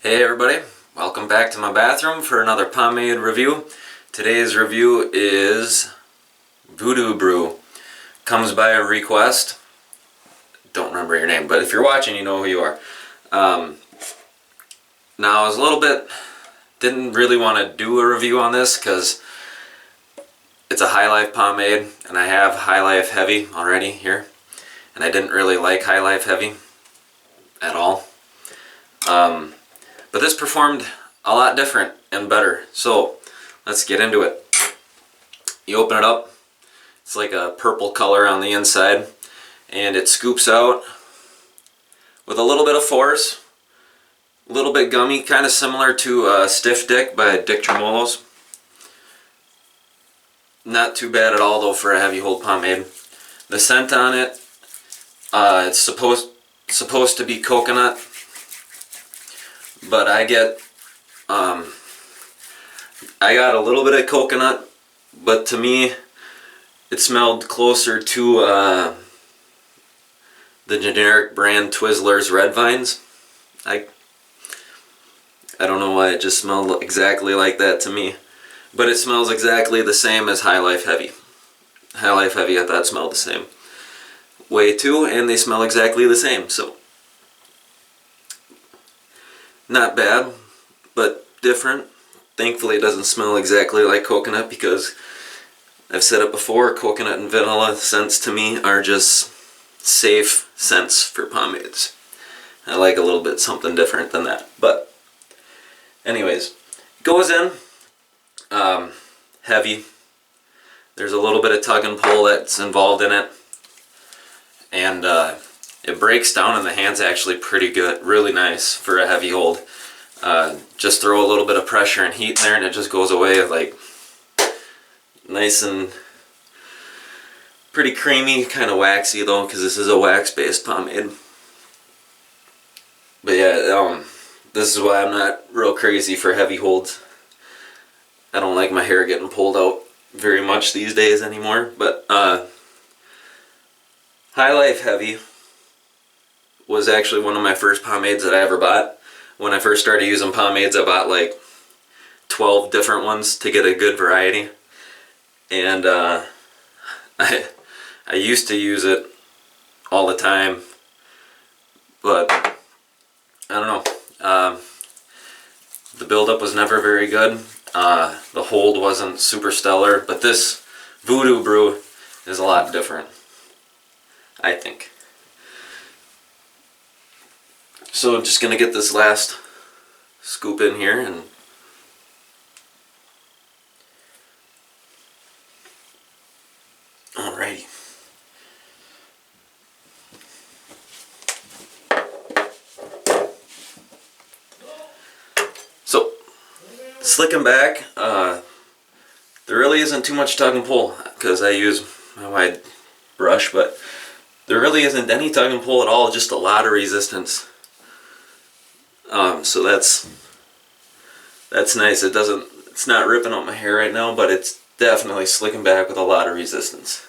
Hey everybody, welcome back to my bathroom for another pomade review. Today's review is Voodoo Brew. Comes by a request. Don't remember your name, but if you're watching you know who you are. Now I was a little bit, didn't really want to do a review on this because it's a High Life pomade and I have High Life Heavy already here. And I didn't really like High Life Heavy at all. But this performed a lot different and better. So let's get into it. You open it up. It's like a purple color on the inside. And it scoops out with a little bit of force. A little bit gummy, kind of similar to Stiff Dick by Dick Tremolo's. Not too bad at all though for a heavy hold pomade. The scent on it, it's supposed to be coconut. But I got a little bit of coconut, but to me it smelled closer to the generic brand Twizzler's Red Vines. I don't know why it just smelled exactly like that to me, but it smells exactly the same as High Life Heavy. High Life Heavy I thought smelled the same way too, and they smell exactly the same, so not bad, but different. Thankfully it doesn't smell exactly like coconut because I've said it before, coconut and vanilla scents to me are just safe scents for pomades. I like a little bit something different than that. But anyways, goes in heavy. There's a little bit of tug and pull that's involved in it. And it breaks down in the hands actually pretty good, really nice for a heavy hold. Just throw a little bit of pressure and heat in there and it just goes away like nice and pretty creamy, kind of waxy though because this is a wax based pomade. But yeah, this is why I'm not real crazy for heavy holds. I don't like my hair getting pulled out very much these days anymore, but High Life Heavy was actually one of my first pomades that I ever bought. When I first started using pomades, I bought like 12 different ones to get a good variety. And I used to use it all the time, but I don't know. The buildup was never very good. The hold wasn't super stellar, but this Voodoo Brew is a lot different, I think. So I'm just going to get this last scoop in here and alrighty. So slicking back, there really isn't too much tug and pull because I use my wide brush, but there really isn't any tug and pull at all, just a lot of resistance. So that's nice. It's not ripping out my hair right now, but it's definitely slicking back with a lot of resistance.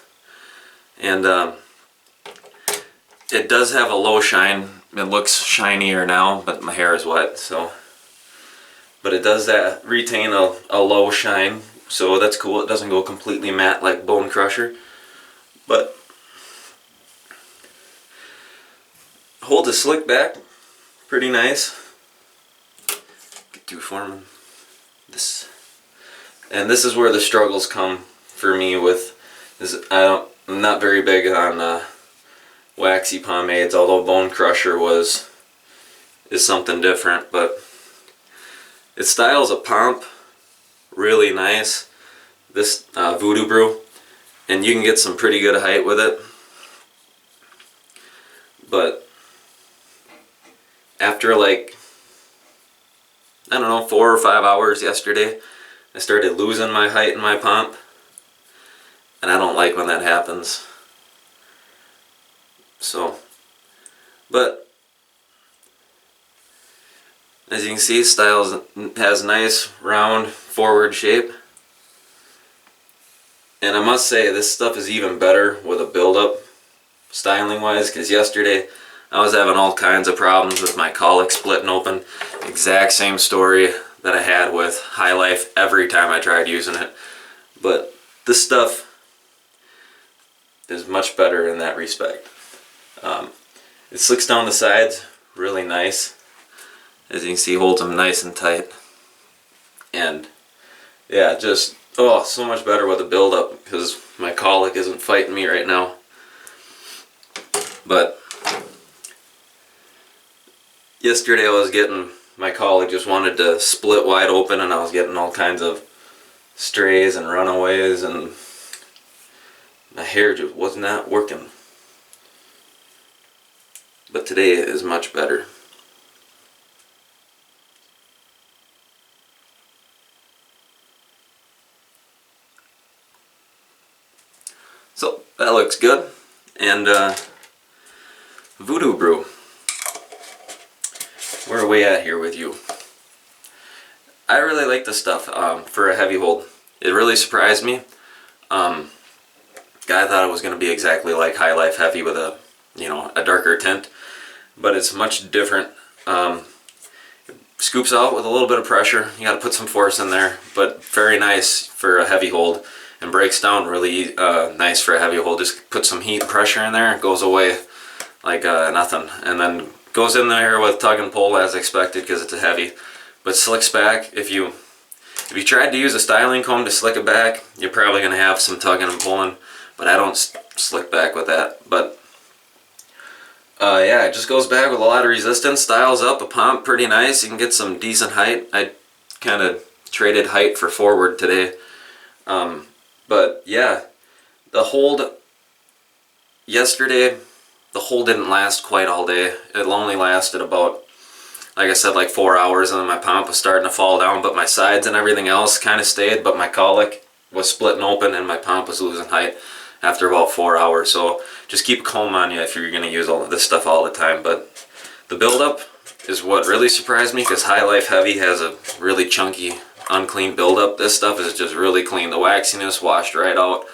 And it does have a low shine. It looks shinier now, but my hair is wet, so. But it does retain a low shine, so that's cool. It doesn't go completely matte like Bone Crusher, but holds a slick back, pretty nice. Get through forming this, and this is where the struggles come for me with this. I'm not very big on waxy pomades, although Bone Crusher is something different, but it styles a pomp really nice, this Voodoo Brew, and you can get some pretty good height with it. But after like, I don't know, 4 or 5 hours yesterday, I started losing my height in my pomp, and I don't like when that happens. So, but as you can see, has nice round forward shape. And I must say this stuff is even better with a build-up styling wise, because yesterday I was having all kinds of problems with my colic splitting open. Exact same story that I had with High Life every time I tried using it. But this stuff is much better in that respect. It slicks down the sides really nice. As you can see, holds them nice and tight. And yeah, just, oh, so much better with the build-up because my colic isn't fighting me right now. But yesterday I was getting, my colic just wanted to split wide open, and I was getting all kinds of strays and runaways, and my hair just was not working. But today is much better. So that looks good. And Voodoo Brew, where are we at here with you? I really like this stuff for a heavy hold. It really surprised me. I thought it was going to be exactly like High Life Heavy with a, you know, a darker tint, but it's much different. Scoops out with a little bit of pressure. You got to put some force in there, but very nice for a heavy hold, and breaks down really nice for a heavy hold. Just put some heat and pressure in there, it goes away like nothing, and then goes in there with tug and pull as expected because it's a heavy, but slicks back. If you tried to use a styling comb to slick it back, you're probably going to have some tugging and pulling, but I don't slick back with that. But yeah, it just goes back with a lot of resistance, styles up a pump pretty nice. You can get some decent height. I kind of traded height for forward today. But yeah, the hold yesterday, the hold didn't last quite all day. It only lasted about, like I said, like 4 hours, and then my pomp was starting to fall down, but my sides and everything else kind of stayed, but my colic was splitting open and my pomp was losing height after about 4 hours. So just keep a comb on you if you're going to use all of this stuff all the time. But the buildup is what really surprised me, because High Life Heavy has a really chunky, unclean buildup. This stuff is just really clean. The waxiness washed right out,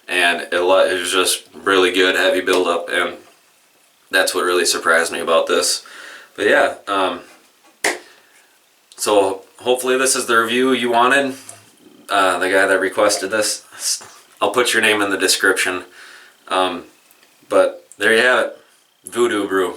and it was just really good heavy buildup, and that's what really surprised me about this. But yeah, so hopefully this is the review you wanted. The guy that requested this, I'll put your name in the description. But there you have it, Voodoo Brew.